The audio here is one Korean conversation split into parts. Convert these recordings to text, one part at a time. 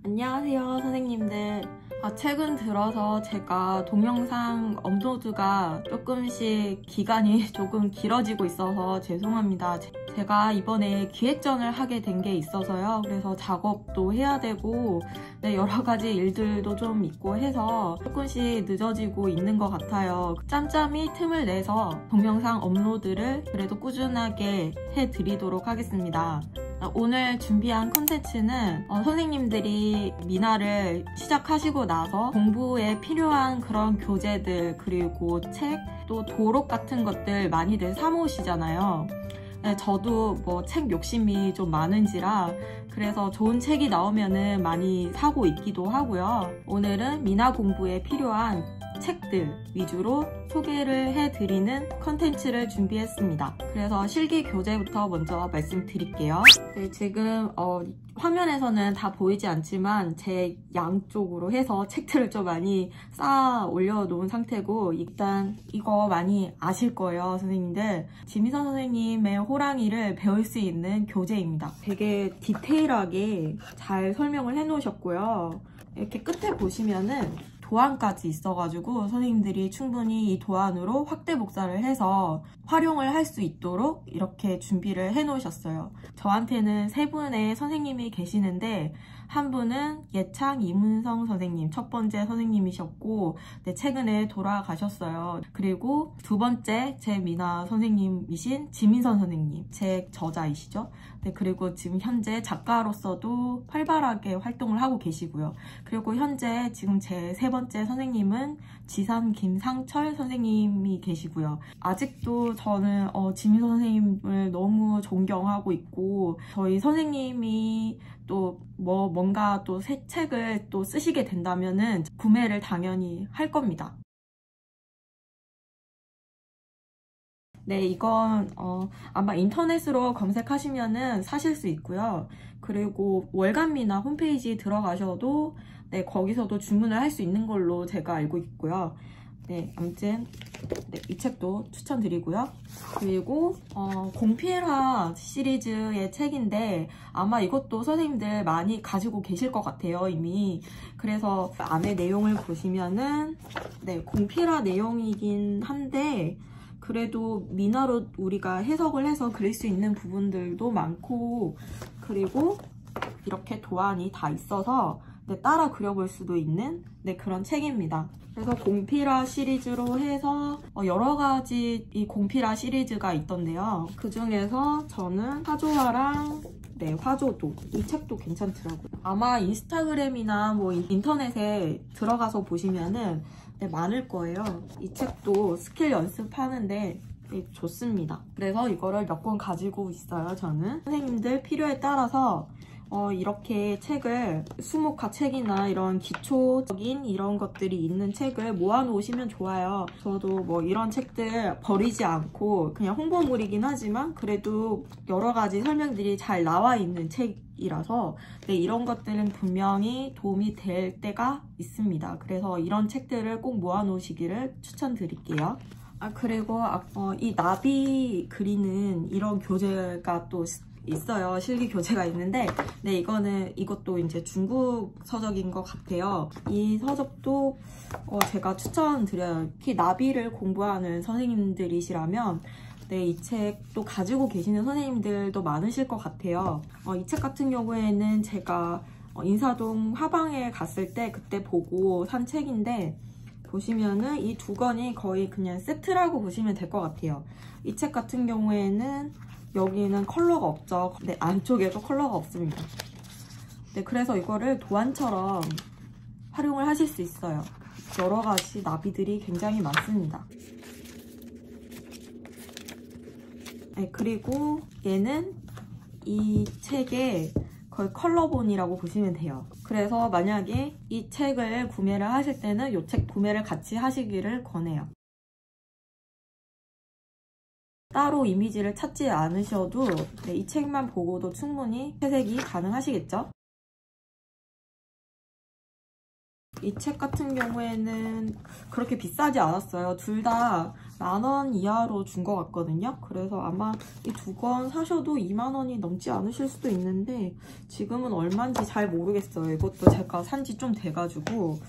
안녕하세요 선생님들. 최근 들어서 제가 동영상 업로드가 조금씩 기간이 조금 길어지고 있어서 죄송합니다. 제가 이번에 기획전을 하게 된 게 있어서요. 그래서 작업도 해야 되고 여러 가지 일들도 좀 있고 해서 조금씩 늦어지고 있는 것 같아요. 짬짬이 틈을 내서 동영상 업로드를 그래도 꾸준하게 해드리도록 하겠습니다. 오늘 준비한 콘텐츠는 선생님들이 미나를 시작하시고 나서 공부에 필요한 그런 교재들, 그리고 책, 또 도록 같은 것들 많이들 사모으시잖아요. 저도 책 욕심이 좀 많은지라 그래서 좋은 책이 나오면은 많이 사고 있기도 하고요. 오늘은 미나 공부에 필요한 책들 위주로 소개를 해드리는 컨텐츠를 준비했습니다. 그래서 실기 교재부터 먼저 말씀드릴게요. 네, 지금 화면에서는 다 보이지 않지만 제 양쪽으로 해서 책들을 좀 많이 쌓아 올려놓은 상태고, 일단 이거 많이 아실 거예요 선생님들. 지미선 선생님의 호랑이를 배울 수 있는 교재입니다. 되게 디테일하게 잘 설명을 해놓으셨고요. 이렇게 끝에 보시면은 도안까지 있어가지고 선생님들이 충분히 이 도안으로 확대 복사를 해서 활용을 할 수 있도록 이렇게 준비를 해 놓으셨어요. 저한테는 세 분의 선생님이 계시는데, 한 분은 예창 이문성 선생님, 첫 번째 선생님이셨고 최근에 돌아가셨어요. 그리고 두 번째 제 미나 선생님이신 지민선 선생님, 제 저자이시죠. 그리고 지금 현재 작가로서도 활발하게 활동을 하고 계시고요. 그리고 현재 지금 제 세 번째 선생님은 지산 김상철 선생님이 계시고요. 아직도 저는 지민선 선생님을 너무 존경하고 있고, 저희 선생님이 또 뭔가 또 새 책을 또 쓰시게 된다면은 구매를 당연히 할 겁니다. 네, 이건 아마 인터넷으로 검색하시면은 사실 수 있고요. 그리고 월간미나 홈페이지 들어가셔도 거기서도 주문을 할 수 있는 걸로 제가 알고 있고요. 네, 아무튼 이 책도 추천드리고요. 그리고 공필화 시리즈의 책인데 아마 이것도 선생님들 많이 가지고 계실 것 같아요, 이미. 그래서 안에 내용을 보시면은 공필화 내용이긴 한데 그래도 미나로 우리가 해석을 해서 그릴 수 있는 부분들도 많고, 그리고 이렇게 도안이 다 있어서 따라 그려볼 수도 있는 그런 책입니다. 그래서 공필화 시리즈로 해서 여러 가지 이 공필화 시리즈가 있던데요. 그 중에서 저는 화조화랑 화조도, 이 책도 괜찮더라고요. 아마 인스타그램이나 인터넷에 들어가서 보시면은 많을 거예요. 이 책도 스킬 연습하는데 좋습니다. 그래서 이거를 몇 권 가지고 있어요. 저는 선생님들 필요에 따라서 이렇게 책을 수목화 책이나 이런 기초적인 이런 것들이 있는 책을 모아 놓으시면 좋아요. 저도 이런 책들 버리지 않고 그냥 홍보물이긴 하지만 그래도 여러 가지 설명들이 잘 나와 있는 책이라서 이런 것들은 분명히 도움이 될 때가 있습니다. 그래서 이런 책들을 꼭 모아 놓으시기를 추천드릴게요. 그리고 이 나비 그리는 이런 교재가 또 있어요. 실기 교재가 있는데 이것도 이제 중국 서적인 것 같아요. 이 서적도 제가 추천드려요. 특히 나비를 공부하는 선생님들이시라면 이 책도 가지고 계시는 선생님들도 많으실 것 같아요. 이 책 같은 경우에는 제가 인사동 화방에 갔을 때 그때 보고 산 책인데, 보시면은 이 두 권이 거의 그냥 세트라고 보시면 될 것 같아요. 이 책 같은 경우에는 여기는 컬러가 없죠. 안쪽에도 컬러가 없습니다. 그래서 이거를 도안처럼 활용을 하실 수 있어요. 여러 가지 나비들이 굉장히 많습니다. 그리고 얘는 이 책의 거의 컬러본이라고 보시면 돼요. 그래서 만약에 이 책을 구매를 하실 때는 이 책 구매를 같이 하시기를 권해요. 따로 이미지를 찾지 않으셔도 이 책만 보고도 충분히 채색이 가능하시겠죠? 이 책 같은 경우에는 그렇게 비싸지 않았어요. 둘 다 10,000원 이하로 준 것 같거든요. 그래서 아마 이 두 권 사셔도 20,000원이 넘지 않으실 수도 있는데 지금은 얼마인지 잘 모르겠어요. 이것도 제가 산지 좀 돼가지고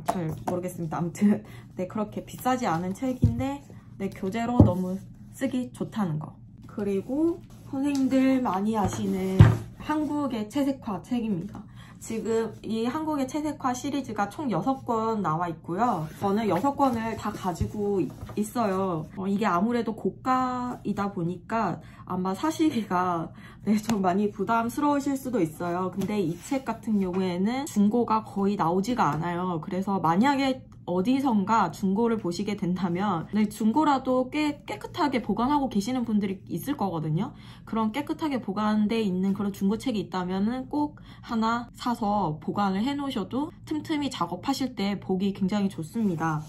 잘 모르겠습니다. 아무튼 네, 그렇게 비싸지 않은 책인데 네, 교재로 너무 쓰기 좋다는 거. 그리고 선생님들 많이 아시는 한국의 채색화 책입니다. 지금 이 한국의 채색화 시리즈가 총 6권 나와 있고요. 저는 6권을 다 가지고 있어요. 이게 아무래도 고가이다 보니까 아마 사시기가 네, 좀 많이 부담스러우실 수도 있어요. 근데 이 책 같은 경우에는 중고가 거의 나오지가 않아요. 그래서 만약에 어디선가 중고를 보시게 된다면 네, 중고라도 꽤 깨끗하게 보관하고 계시는 분들이 있을 거거든요. 그런 깨끗하게 보관돼 있는 그런 중고책이 있다면 꼭 하나 사서 보관을 해 놓으셔도 틈틈이 작업하실 때 보기 굉장히 좋습니다.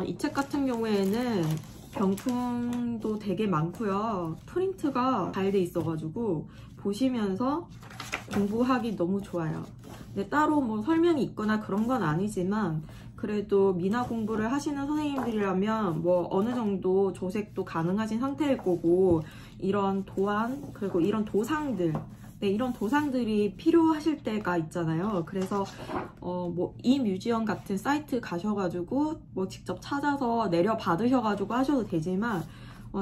이 책 같은 경우에는 병풍도 되게 많고요. 프린트가 잘 돼 있어가지고 보시면서 공부하기 너무 좋아요. 근데 따로 뭐 설명이 있거나 그런 건 아니지만 그래도 미나 공부를 하시는 선생님들이라면 뭐 어느 정도 조색도 가능하신 상태일 거고 이런 도안 그리고 이런 도상들 네, 이런 도상들이 필요하실 때가 있잖아요. 그래서 뭐 이 뮤지엄 같은 사이트 가셔가지고 뭐 직접 찾아서 내려 받으셔가지고 하셔도 되지만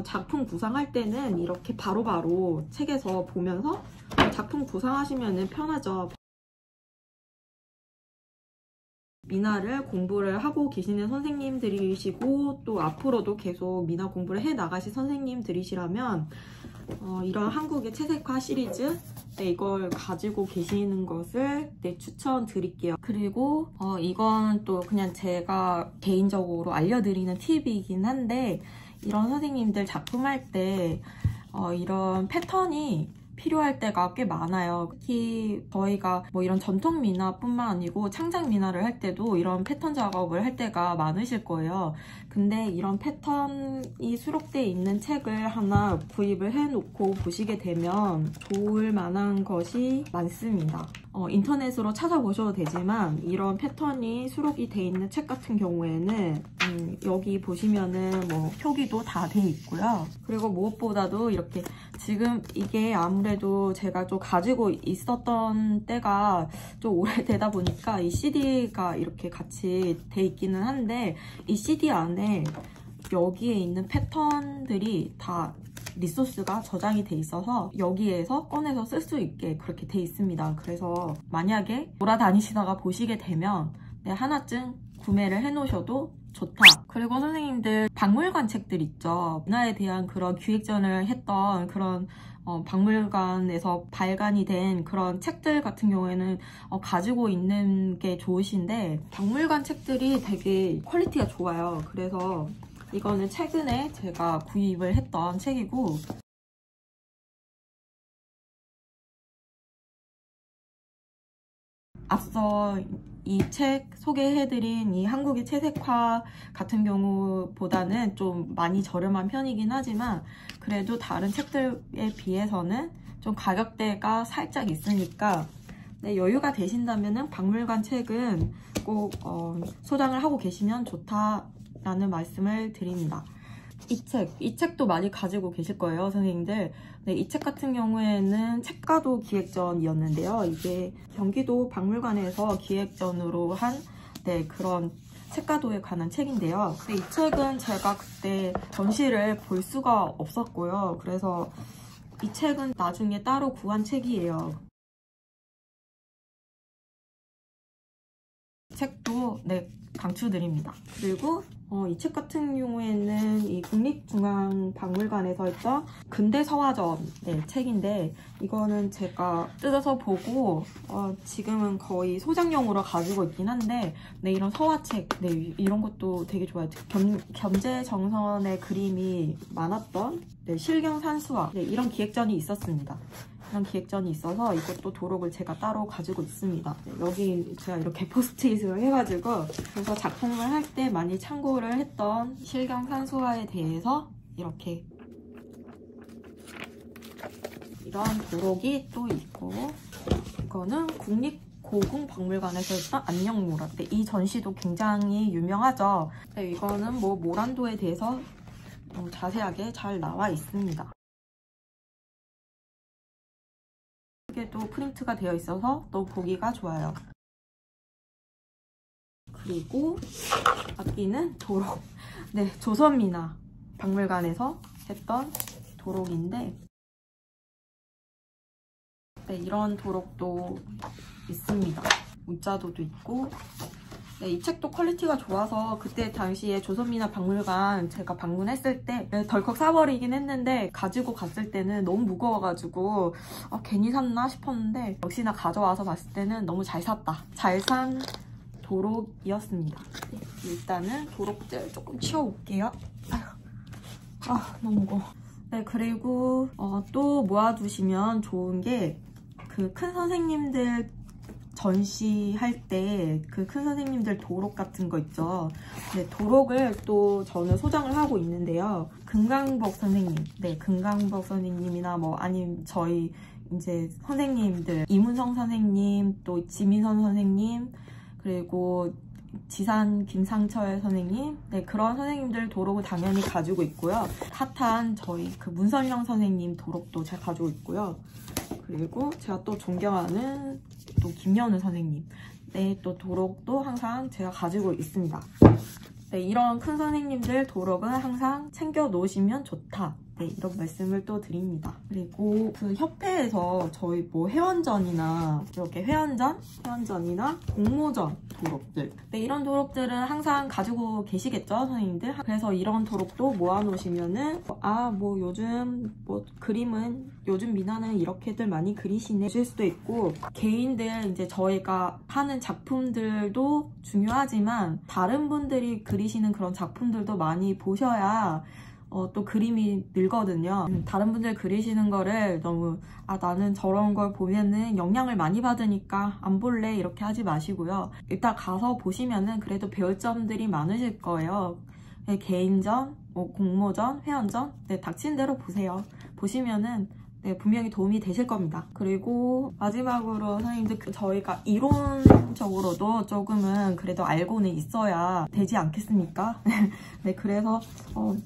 작품 구상할 때는 이렇게 바로바로 책에서 보면서 작품 구상하시면 편하죠. 미나를 공부를 하고 계시는 선생님들이시고 또 앞으로도 계속 미나 공부를 해 나가실 선생님들이시라면 이런 한국의 채색화 시리즈 네, 이걸 가지고 계시는 것을 네, 추천드릴게요. 그리고 이건 또 그냥 제가 개인적으로 알려드리는 팁이긴 한데 이런 선생님들 작품할 때 이런 패턴이 필요할 때가 꽤 많아요. 특히 저희가 뭐 이런 전통 미나뿐만 아니고 창작 미나를 할 때도 이런 패턴 작업을 할 때가 많으실 거예요. 근데 이런 패턴이 수록되어 있는 책을 하나 구입을 해놓고 보시게 되면 좋을 만한 것이 많습니다. 인터넷으로 찾아보셔도 되지만 이런 패턴이 수록이 돼 있는 책 같은 경우에는 여기 보시면은 뭐 표기도 다 돼 있고요. 그리고 무엇보다도 이렇게 지금 이게 아무래도 제가 좀 가지고 있었던 때가 좀 오래되다 보니까 이 CD가 이렇게 같이 돼 있기는 한데 이 CD 안에 여기에 있는 패턴들이 다 리소스가 저장이 돼 있어서 여기에서 꺼내서 쓸 수 있게 그렇게 돼 있습니다. 그래서 만약에 돌아다니시다가 보시게 되면 네, 하나쯤 구매를 해 놓으셔도 좋다. 그리고 선생님들 박물관 책들 있죠. 문화에 대한 그런 기획전을 했던 그런 박물관에서 발간이 된 그런 책들 같은 경우에는 가지고 있는 게 좋으신데 박물관 책들이 되게 퀄리티가 좋아요. 그래서 이거는 최근에 제가 구입을 했던 책이고 앞서 이 책 소개해드린 이 한국의 채색화 같은 경우보다는 좀 많이 저렴한 편이긴 하지만 그래도 다른 책들에 비해서는 좀 가격대가 살짝 있으니까 네, 여유가 되신다면 박물관 책은 꼭 소장을 하고 계시면 좋다라는 말씀을 드립니다. 이 책도 많이 가지고 계실 거예요, 선생님들. 네, 이 책 같은 경우에는 책가도 기획전이었는데요. 이게 경기도 박물관에서 기획전으로 한 네, 그런 책가도에 관한 책인데요. 근데 이 책은 제가 그때 전시를 볼 수가 없었고요. 그래서 이 책은 나중에 따로 구한 책이에요. 책도 네, 강추드립니다. 그리고 이 책 같은 경우에는 이 국립중앙박물관에서 했던 근대서화전 네, 책인데 이거는 제가 뜯어서 보고 지금은 거의 소장용으로 가지고 있긴 한데 네, 이런 서화책 네, 이런 것도 되게 좋아요. 겸재정선의 그림이 많았던 네, 실경산수화 네, 이런 기획전이 있었습니다. 그런 기획전이 있어서 이것도 도록을 제가 따로 가지고 있습니다. 네, 여기 제가 이렇게 포스트잇을 해가지고 그래서 작품을 할 때 많이 참고를 했던 실경산수화에 대해서 이렇게 이런 도록이 또 있고 이거는 고궁박물관에서 했던 안녕모란. 네, 이 전시도 굉장히 유명하죠. 네, 이거는 뭐 모란도에 대해서 자세하게 잘 나와 있습니다. 이게 또 프린트가 되어 있어서 또 보기가 좋아요. 그리고 앞뒤는 도록. 네, 조선민화 박물관에서 했던 도록인데, 네, 이런 도록도 있습니다. 문자도도 있고. 네, 이 책도 퀄리티가 좋아서 그때 당시에 조선민화 박물관 제가 방문했을 때 덜컥 사버리긴 했는데, 가지고 갔을 때는 너무 무거워가지고 괜히 샀나 싶었는데 역시나 가져와서 봤을 때는 너무 잘 샀다. 잘 산 도록이었습니다. 네, 일단은 도록들 조금 치워올게요. 아휴, 너무 무거워. 네, 그리고 또 모아두시면 좋은 게 그 큰 선생님들 전시할 때 그 큰 선생님들 도록 같은 거 있죠. 네, 도록을 또 저는 소장을 하고 있는데요. 금강복 선생님, 네, 금강복 선생님이나 뭐 아니면 저희 이제 선생님들 이문성 선생님, 또 지민선 선생님, 그리고 지산 김상철 선생님, 네, 그런 선생님들 도록을 당연히 가지고 있고요. 핫한 저희 그 문선영 선생님 도록도 제가 가지고 있고요. 그리고 제가 또 존경하는 또 김연우 선생님, 네, 또 도록도 항상 제가 가지고 있습니다. 네, 이런 큰 선생님들 도록은 항상 챙겨 놓으시면 좋다. 네, 이런 말씀을 또 드립니다. 그리고 그 협회에서 저희 뭐 회원전이나 이렇게 회원전이나 공모전 도록들, 네, 이런 도록들은 항상 가지고 계시겠죠, 선생님들. 그래서 이런 도록도 모아놓으시면은 뭐 요즘 뭐 그림은 요즘 미나는 이렇게들 많이 그리시네 실 수도 있고, 개인들 이제 저희가 하는 작품들도 중요하지만 다른 분들이 그리시는 그런 작품들도 많이 보셔야 또 그림이 늘거든요. 다른 분들 그리시는 거를 너무 나는 저런 걸 보면은 영향을 많이 받으니까 안 볼래 이렇게 하지 마시고요. 일단 가서 보시면은 그래도 배울 점들이 많으실 거예요. 네, 개인전, 뭐 공모전, 회원전, 네, 닥친 대로 보세요. 보시면은 네, 분명히 도움이 되실 겁니다. 그리고 마지막으로 선생님들 저희가 이론적으로도 조금은 그래도 알고는 있어야 되지 않겠습니까? 네, 그래서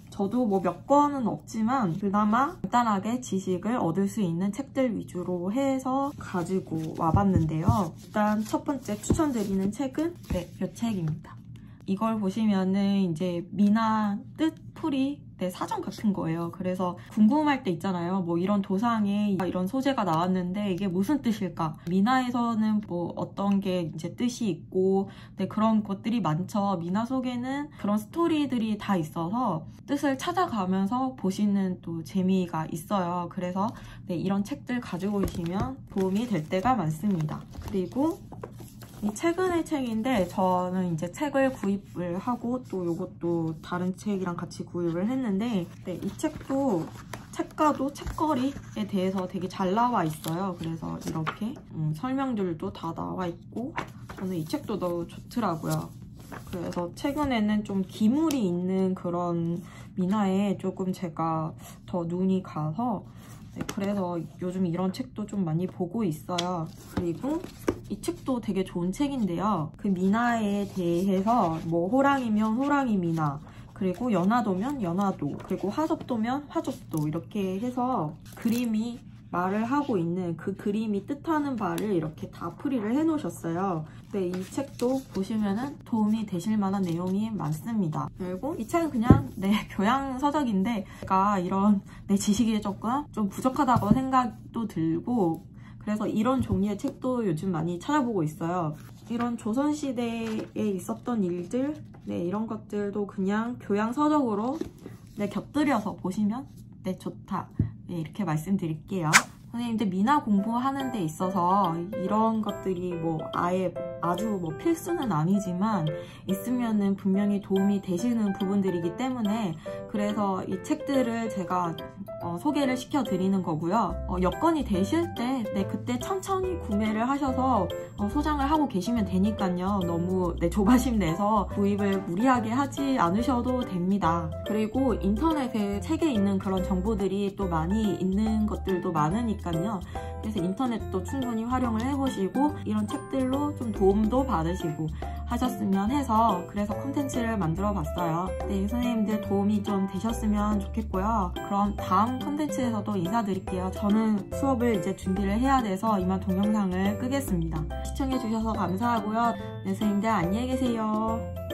저도 뭐 몇 권은 없지만 그나마 간단하게 지식을 얻을 수 있는 책들 위주로 해서 가지고 와봤는데요. 일단 첫 번째 추천드리는 책은 네, 이 책입니다. 이걸 보시면은 이제 미나 뜻풀이 네, 사전 같은 거예요. 그래서 궁금할 때 있잖아요. 뭐 이런 도상에 이런 소재가 나왔는데 이게 무슨 뜻일까? 미나에서는 뭐 어떤 게 이제 뜻이 있고, 네, 그런 것들이 많죠. 미나 속에는 그런 스토리들이 다 있어서 뜻을 찾아가면서 보시는 또 재미가 있어요. 그래서 네, 이런 책들 가지고 계시면 도움이 될 때가 많습니다. 그리고 이 최근의 책인데 저는 이제 책을 구입을 하고 또 이것도 다른 책이랑 같이 구입을 했는데, 네, 이 책도 책가도 책거리에 대해서 되게 잘 나와 있어요. 그래서 이렇게 설명들도 다 나와 있고 저는 이 책도 너무 좋더라고요. 그래서 최근에는 좀 기물이 있는 그런 미나에 조금 제가 더 눈이 가서 네, 그래서 요즘 이런 책도 좀 많이 보고 있어요. 그리고 이 책도 되게 좋은 책인데요. 그 미나에 대해서 뭐 호랑이면 호랑이 미나, 그리고 연화도면 연화도, 그리고 화접도면 화접도 이렇게 해서 그림이 말을 하고 있는 그 그림이 뜻하는 바를 이렇게 다 풀이를 해 놓으셨어요. 네, 이 책도 보시면은 도움이 되실 만한 내용이 많습니다. 그리고 이 책은 그냥 네, 교양 서적인데 제가 이런 내 지식이 조금 좀 부족하다고 생각도 들고, 그래서 이런 종류의 책도 요즘 많이 찾아보고 있어요. 이런 조선시대에 있었던 일들, 네, 이런 것들도 그냥 교양 서적으로 네, 곁들여서 보시면 네, 좋다. 네, 이렇게 말씀드릴게요. 선생님들 미나 공부하는 데 있어서 이런 것들이 뭐 아주 뭐 필수는 아니지만 있으면은 분명히 도움이 되시는 부분들이기 때문에 그래서 이 책들을 제가 소개를 시켜드리는 거고요. 여건이 되실 때 네, 그때 천천히 구매를 하셔서 소장을 하고 계시면 되니까요. 너무 네, 조바심 내서 구입을 무리하게 하지 않으셔도 됩니다. 그리고 인터넷에 책에 있는 그런 정보들이 또 많이 있는 것들도 많으니까요. 그래서 인터넷도 충분히 활용을 해보시고 이런 책들로 좀 도움도 받으시고 하셨으면 해서 그래서 콘텐츠를 만들어 봤어요. 네, 선생님들 도움이 좀 되셨으면 좋겠고요. 그럼 다음 콘텐츠에서도 인사드릴게요. 저는 수업을 이제 준비를 해야 돼서 이만 동영상을 끄겠습니다. 시청해주셔서 감사하고요. 네, 선생님들 안녕히 계세요.